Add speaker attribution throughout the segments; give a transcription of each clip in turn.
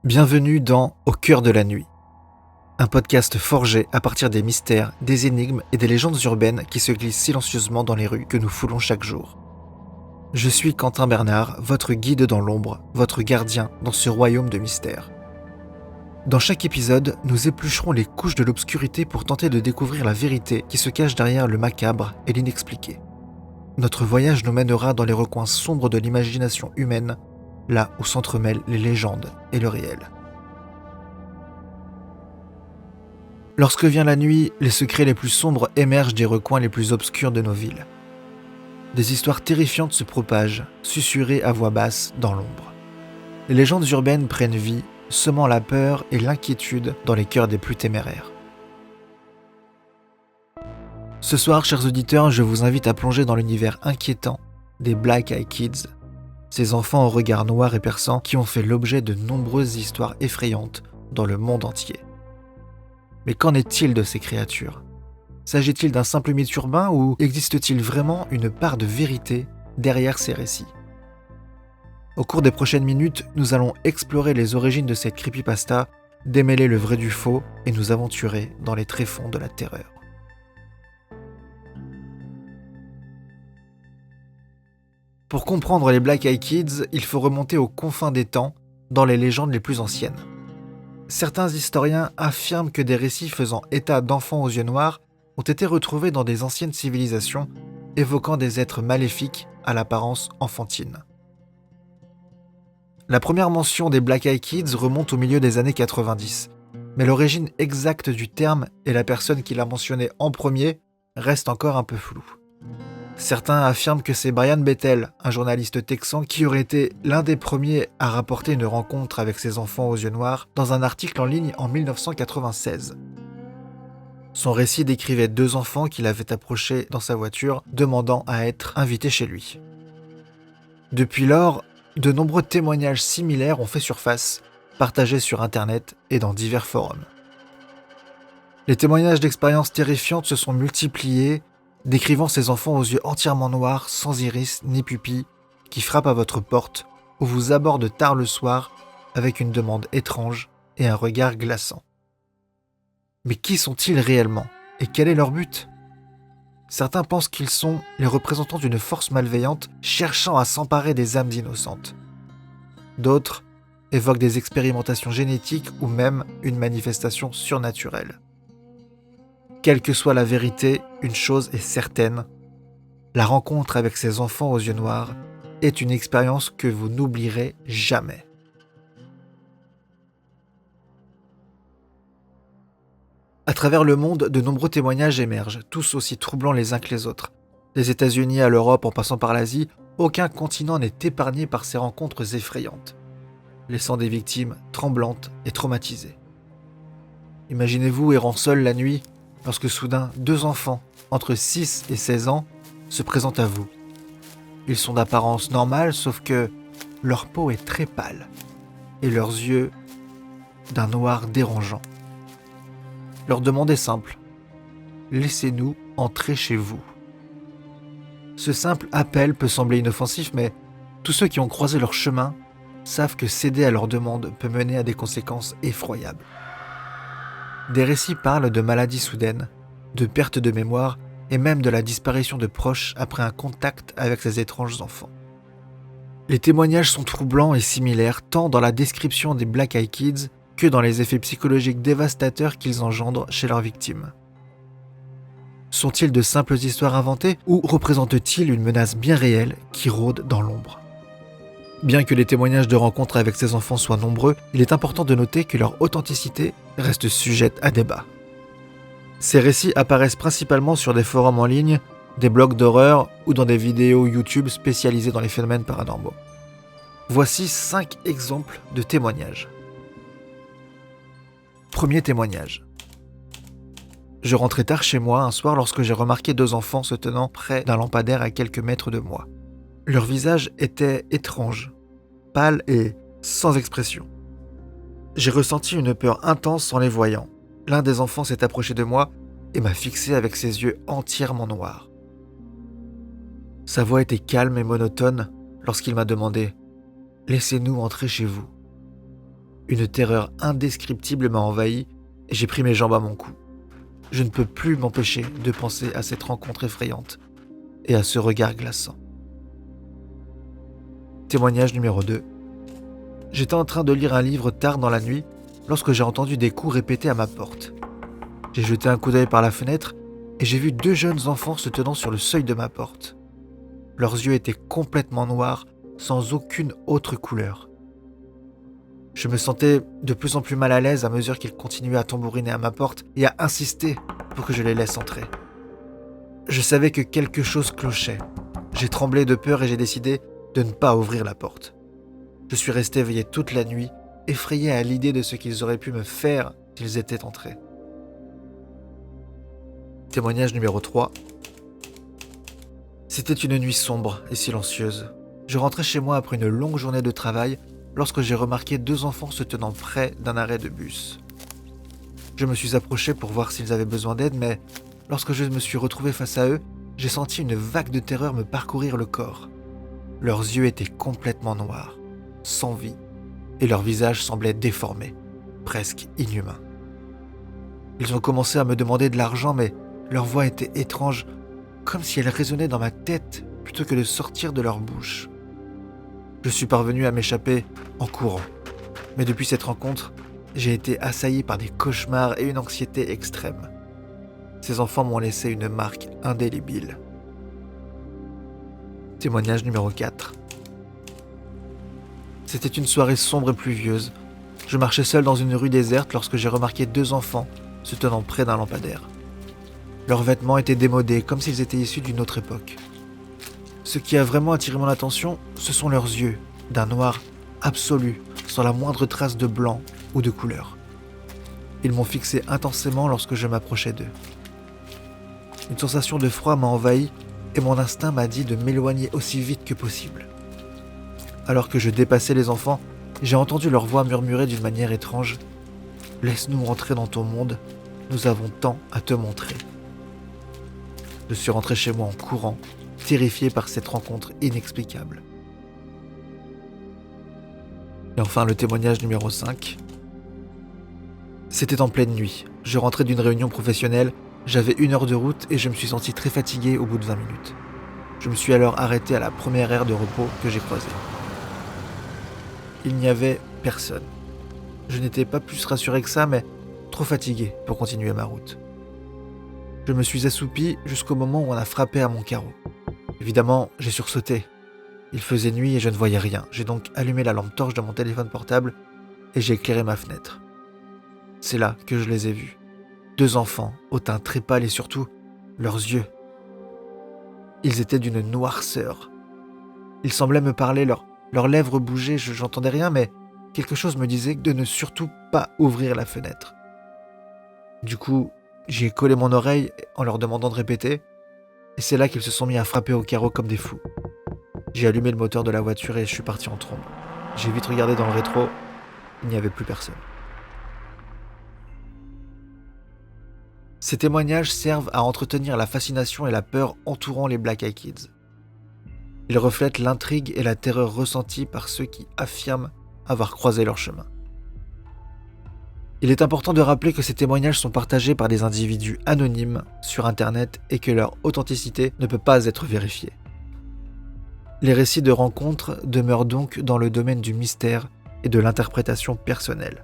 Speaker 1: Bienvenue dans Au cœur de la nuit, un podcast forgé à partir des mystères, des énigmes et des légendes urbaines qui se glissent silencieusement dans les rues que nous foulons chaque jour. Je suis Quentin Bernard, votre guide dans l'ombre, votre gardien dans ce royaume de mystères. Dans chaque épisode, nous éplucherons les couches de l'obscurité pour tenter de découvrir la vérité qui se cache derrière le macabre et l'inexpliqué. Notre voyage nous mènera dans les recoins sombres de l'imagination humaine, là où s'entremêlent les légendes et le réel. Lorsque vient la nuit, les secrets les plus sombres émergent des recoins les plus obscurs de nos villes. Des histoires terrifiantes se propagent, susurrées à voix basse dans l'ombre. Les légendes urbaines prennent vie, semant la peur et l'inquiétude dans les cœurs des plus téméraires. Ce soir, chers auditeurs, je vous invite à plonger dans l'univers inquiétant des Black Eyed Kids, ces enfants au regard noir et perçant qui ont fait l'objet de nombreuses histoires effrayantes dans le monde entier. Mais qu'en est-il de ces créatures ? S'agit-il d'un simple mythe urbain ou existe-t-il vraiment une part de vérité derrière ces récits ? Au cours des prochaines minutes, nous allons explorer les origines de cette creepypasta, démêler le vrai du faux et nous aventurer dans les tréfonds de la terreur. Pour comprendre les Black Eyed Kids, il faut remonter aux confins des temps, dans les légendes les plus anciennes. Certains historiens affirment que des récits faisant état d'enfants aux yeux noirs ont été retrouvés dans des anciennes civilisations, évoquant des êtres maléfiques à l'apparence enfantine. La première mention des Black Eyed Kids remonte au milieu des années 90, mais l'origine exacte du terme et la personne qui l'a mentionné en premier reste encore un peu floue. Certains affirment que c'est Brian Bethel, un journaliste texan qui aurait été l'un des premiers à rapporter une rencontre avec ses enfants aux yeux noirs dans un article en ligne en 1996. Son récit décrivait 2 enfants qu'il avait approchés dans sa voiture, demandant à être invités chez lui. Depuis lors, de nombreux témoignages similaires ont fait surface, partagés sur Internet et dans divers forums. Les témoignages d'expériences terrifiantes se sont multipliés, décrivant ces enfants aux yeux entièrement noirs, sans iris ni pupilles, qui frappent à votre porte ou vous abordent tard le soir avec une demande étrange et un regard glaçant. Mais qui sont-ils réellement et quel est leur but ? Certains pensent qu'ils sont les représentants d'une force malveillante cherchant à s'emparer des âmes innocentes. D'autres évoquent des expérimentations génétiques ou même une manifestation surnaturelle. Quelle que soit la vérité, une chose est certaine, la rencontre avec ces enfants aux yeux noirs est une expérience que vous n'oublierez jamais. À travers le monde, de nombreux témoignages émergent, tous aussi troublants les uns que les autres. Des États-Unis à l'Europe en passant par l'Asie, aucun continent n'est épargné par ces rencontres effrayantes, laissant des victimes tremblantes et traumatisées. Imaginez-vous errant seul la nuit, lorsque soudain 2 enfants, entre 6 et 16 ans, se présentent à vous. Ils sont d'apparence normale, sauf que leur peau est très pâle, et leurs yeux d'un noir dérangeant. Leur demande est simple, laissez-nous entrer chez vous. Ce simple appel peut sembler inoffensif, mais tous ceux qui ont croisé leur chemin savent que céder à leur demande peut mener à des conséquences effroyables. Des récits parlent de maladies soudaines, de perte de mémoire et même de la disparition de proches après un contact avec ces étranges enfants. Les témoignages sont troublants et similaires tant dans la description des Black Eyed Kids que dans les effets psychologiques dévastateurs qu'ils engendrent chez leurs victimes. Sont-ils de simples histoires inventées ou représentent-ils une menace bien réelle qui rôde dans l'ombre ? Bien que les témoignages de rencontres avec ces enfants soient nombreux, il est important de noter que leur authenticité reste sujette à débat. Ces récits apparaissent principalement sur des forums en ligne, des blogs d'horreur ou dans des vidéos YouTube spécialisées dans les phénomènes paranormaux. Voici 5 exemples de témoignages. Premier témoignage. Je rentrais tard chez moi un soir lorsque j'ai remarqué 2 enfants se tenant près d'un lampadaire à quelques mètres de moi. Leur visage était étrange, pâle et sans expression. J'ai ressenti une peur intense en les voyant. L'un des enfants s'est approché de moi et m'a fixé avec ses yeux entièrement noirs. Sa voix était calme et monotone lorsqu'il m'a demandé « Laissez-nous entrer chez vous ». Une terreur indescriptible m'a envahi et j'ai pris mes jambes à mon cou. Je ne peux plus m'empêcher de penser à cette rencontre effrayante et à ce regard glaçant. Témoignage numéro 2. J'étais en train de lire un livre tard dans la nuit lorsque j'ai entendu des coups répétés à ma porte. J'ai jeté un coup d'œil par la fenêtre et j'ai vu 2 jeunes enfants se tenant sur le seuil de ma porte. Leurs yeux étaient complètement noirs, sans aucune autre couleur. Je me sentais de plus en plus mal à l'aise à mesure qu'ils continuaient à tambouriner à ma porte et à insister pour que je les laisse entrer. Je savais que quelque chose clochait. J'ai tremblé de peur et j'ai décidé de ne pas ouvrir la porte. Je suis resté éveillé toute la nuit, effrayé à l'idée de ce qu'ils auraient pu me faire s'ils étaient entrés. Témoignage numéro 3. C'était une nuit sombre et silencieuse. Je rentrais chez moi après une longue journée de travail lorsque j'ai remarqué 2 enfants se tenant près d'un arrêt de bus. Je me suis approché pour voir s'ils avaient besoin d'aide, mais lorsque je me suis retrouvé face à eux, j'ai senti une vague de terreur me parcourir le corps. Leurs yeux étaient complètement noirs, sans vie, et leur visage semblait déformé, presque inhumain. Ils ont commencé à me demander de l'argent, mais leur voix était étrange, comme si elle résonnait dans ma tête plutôt que de sortir de leur bouche. Je suis parvenu à m'échapper en courant, mais depuis cette rencontre, j'ai été assailli par des cauchemars et une anxiété extrême. Ces enfants m'ont laissé une marque indélébile. Témoignage numéro 4. C'était une soirée sombre et pluvieuse. Je marchais seul dans une rue déserte lorsque j'ai remarqué 2 enfants se tenant près d'un lampadaire. Leurs vêtements étaient démodés, comme s'ils étaient issus d'une autre époque. Ce qui a vraiment attiré mon attention, ce sont leurs yeux, d'un noir absolu, sans la moindre trace de blanc ou de couleur. Ils m'ont fixé intensément lorsque je m'approchais d'eux. Une sensation de froid m'a envahi et mon instinct m'a dit de m'éloigner aussi vite que possible. Alors que je dépassais les enfants, j'ai entendu leur voix murmurer d'une manière étrange « Laisse-nous rentrer dans ton monde, nous avons tant à te montrer. » Je suis rentré chez moi en courant, terrifié par cette rencontre inexplicable. Et enfin, le témoignage numéro 5. C'était en pleine nuit. Je rentrais d'une réunion professionnelle, j'avais 1 heure de route et je me suis senti très fatigué au bout de 20 minutes. Je me suis alors arrêté à la première aire de repos que j'ai croisée. Il n'y avait personne. Je n'étais pas plus rassuré que ça, mais trop fatigué pour continuer ma route. Je me suis assoupi jusqu'au moment où on a frappé à mon carreau. Évidemment, j'ai sursauté. Il faisait nuit et je ne voyais rien. J'ai donc allumé la lampe torche de mon téléphone portable et j'ai éclairé ma fenêtre. C'est là que je les ai vus. 2 enfants, au teint très pâle et surtout, leurs yeux. Ils étaient d'une noirceur. Ils semblaient me parler, leurs lèvres bougeaient, j'entendais rien, mais quelque chose me disait de ne surtout pas ouvrir la fenêtre. Du coup, j'ai collé mon oreille en leur demandant de répéter, et c'est là qu'ils se sont mis à frapper au carreau comme des fous. J'ai allumé le moteur de la voiture et je suis parti en trombe. J'ai vite regardé dans le rétro, il n'y avait plus personne. Ces témoignages servent à entretenir la fascination et la peur entourant les Black Eyed Kids. Ils reflètent l'intrigue et la terreur ressentie par ceux qui affirment avoir croisé leur chemin. Il est important de rappeler que ces témoignages sont partagés par des individus anonymes sur Internet et que leur authenticité ne peut pas être vérifiée. Les récits de rencontres demeurent donc dans le domaine du mystère et de l'interprétation personnelle.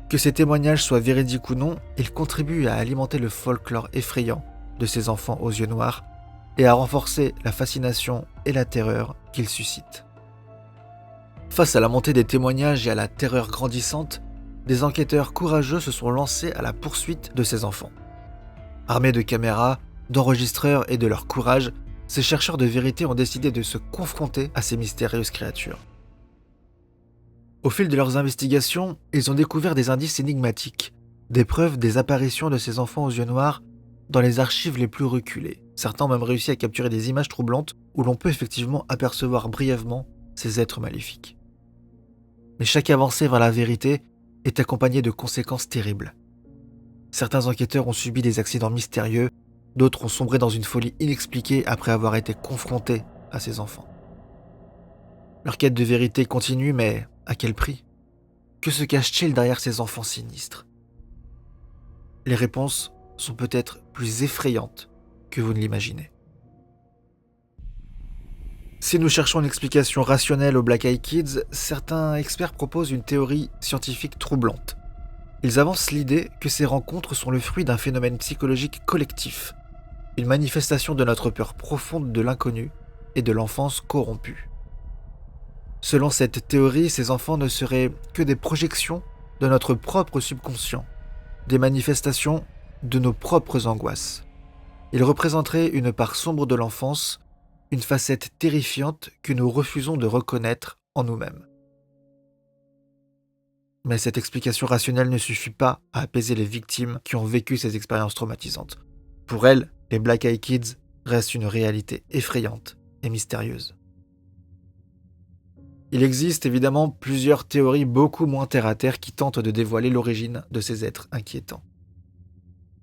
Speaker 1: Que ces témoignages soient véridiques ou non, ils contribuent à alimenter le folklore effrayant de ces enfants aux yeux noirs et à renforcer la fascination et la terreur qu'ils suscitent. Face à la montée des témoignages et à la terreur grandissante, des enquêteurs courageux se sont lancés à la poursuite de ces enfants. Armés de caméras, d'enregistreurs et de leur courage, ces chercheurs de vérité ont décidé de se confronter à ces mystérieuses créatures. Au fil de leurs investigations, ils ont découvert des indices énigmatiques, des preuves des apparitions de ces enfants aux yeux noirs dans les archives les plus reculées. Certains ont même réussi à capturer des images troublantes où l'on peut effectivement apercevoir brièvement ces êtres maléfiques. Mais chaque avancée vers la vérité est accompagnée de conséquences terribles. Certains enquêteurs ont subi des accidents mystérieux, d'autres ont sombré dans une folie inexpliquée après avoir été confrontés à ces enfants. Leur quête de vérité continue, mais à quel prix ? Que se cache-t-il derrière ces enfants sinistres? Les réponses sont peut-être plus effrayantes que vous ne l'imaginez. Si nous cherchons une explication rationnelle aux Black Eyed Kids, certains experts proposent une théorie scientifique troublante. Ils avancent l'idée que ces rencontres sont le fruit d'un phénomène psychologique collectif, une manifestation de notre peur profonde de l'inconnu et de l'enfance corrompue. Selon cette théorie, ces enfants ne seraient que des projections de notre propre subconscient, des manifestations de nos propres angoisses. Ils représenteraient une part sombre de l'enfance, une facette terrifiante que nous refusons de reconnaître en nous-mêmes. Mais cette explication rationnelle ne suffit pas à apaiser les victimes qui ont vécu ces expériences traumatisantes. Pour elles, les Black Eyed Kids restent une réalité effrayante et mystérieuse. Il existe évidemment plusieurs théories beaucoup moins terre-à-terre qui tentent de dévoiler l'origine de ces êtres inquiétants.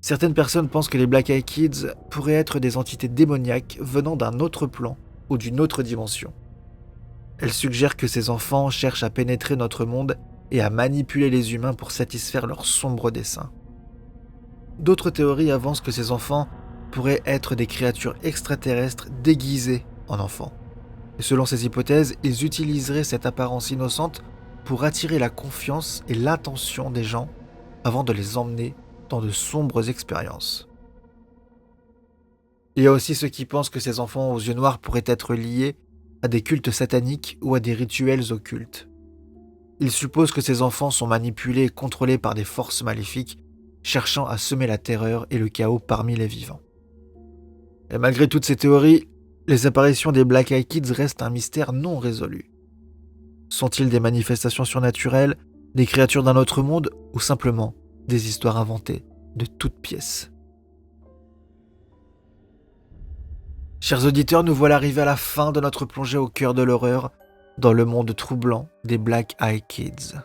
Speaker 1: Certaines personnes pensent que les Black Eyed Kids pourraient être des entités démoniaques venant d'un autre plan ou d'une autre dimension. Elles suggèrent que ces enfants cherchent à pénétrer notre monde et à manipuler les humains pour satisfaire leurs sombres desseins. D'autres théories avancent que ces enfants pourraient être des créatures extraterrestres déguisées en enfants. Et selon ces hypothèses, ils utiliseraient cette apparence innocente pour attirer la confiance et l'attention des gens avant de les emmener dans de sombres expériences. Il y a aussi ceux qui pensent que ces enfants aux yeux noirs pourraient être liés à des cultes sataniques ou à des rituels occultes. Ils supposent que ces enfants sont manipulés et contrôlés par des forces maléfiques, cherchant à semer la terreur et le chaos parmi les vivants. Et malgré toutes ces théories, les apparitions des Black Eyed Kids restent un mystère non résolu. Sont-ils des manifestations surnaturelles, des créatures d'un autre monde ou simplement des histoires inventées de toutes pièces? Chers auditeurs, nous voilà arrivés à la fin de notre plongée au cœur de l'horreur dans le monde troublant des Black Eyed Kids.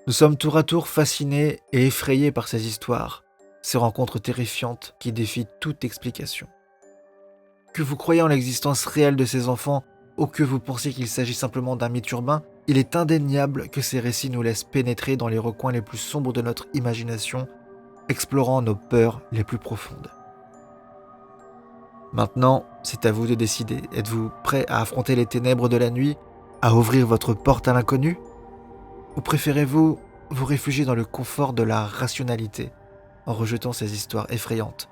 Speaker 1: Nous sommes tour à tour fascinés et effrayés par ces histoires, ces rencontres terrifiantes qui défient toute explication. Que vous croyez en l'existence réelle de ces enfants ou que vous pensiez qu'il s'agit simplement d'un mythe urbain, il est indéniable que ces récits nous laissent pénétrer dans les recoins les plus sombres de notre imagination, explorant nos peurs les plus profondes. Maintenant, c'est à vous de décider. Êtes-vous prêt à affronter les ténèbres de la nuit, à ouvrir votre porte à l'inconnu? Ou préférez-vous vous réfugier dans le confort de la rationalité en rejetant ces histoires effrayantes,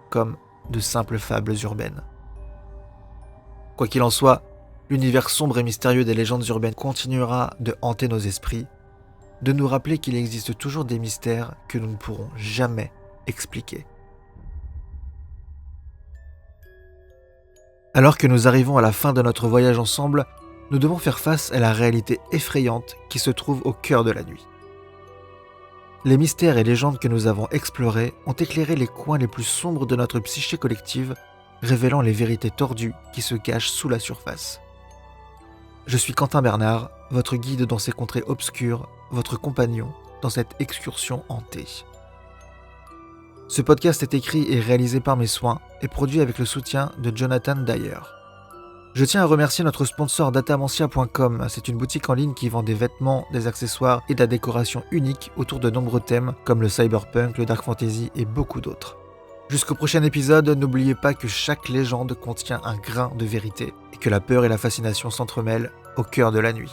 Speaker 1: comme de simples fables urbaines? Quoi qu'il en soit, l'univers sombre et mystérieux des légendes urbaines continuera de hanter nos esprits, de nous rappeler qu'il existe toujours des mystères que nous ne pourrons jamais expliquer. Alors que nous arrivons à la fin de notre voyage ensemble, nous devons faire face à la réalité effrayante qui se trouve au cœur de la nuit. Les mystères et légendes que nous avons explorés ont éclairé les coins les plus sombres de notre psyché collective, révélant les vérités tordues qui se cachent sous la surface. Je suis Quentin Bernard, votre guide dans ces contrées obscures, votre compagnon dans cette excursion hantée. Ce podcast est écrit et réalisé par mes soins et produit avec le soutien de Jonathan Dyer. Je tiens à remercier notre sponsor Datamantia.com. C'est une boutique en ligne qui vend des vêtements, des accessoires et de la décoration unique autour de nombreux thèmes comme le cyberpunk, le dark fantasy et beaucoup d'autres. Jusqu'au prochain épisode, n'oubliez pas que chaque légende contient un grain de vérité et que la peur et la fascination s'entremêlent au cœur de la nuit.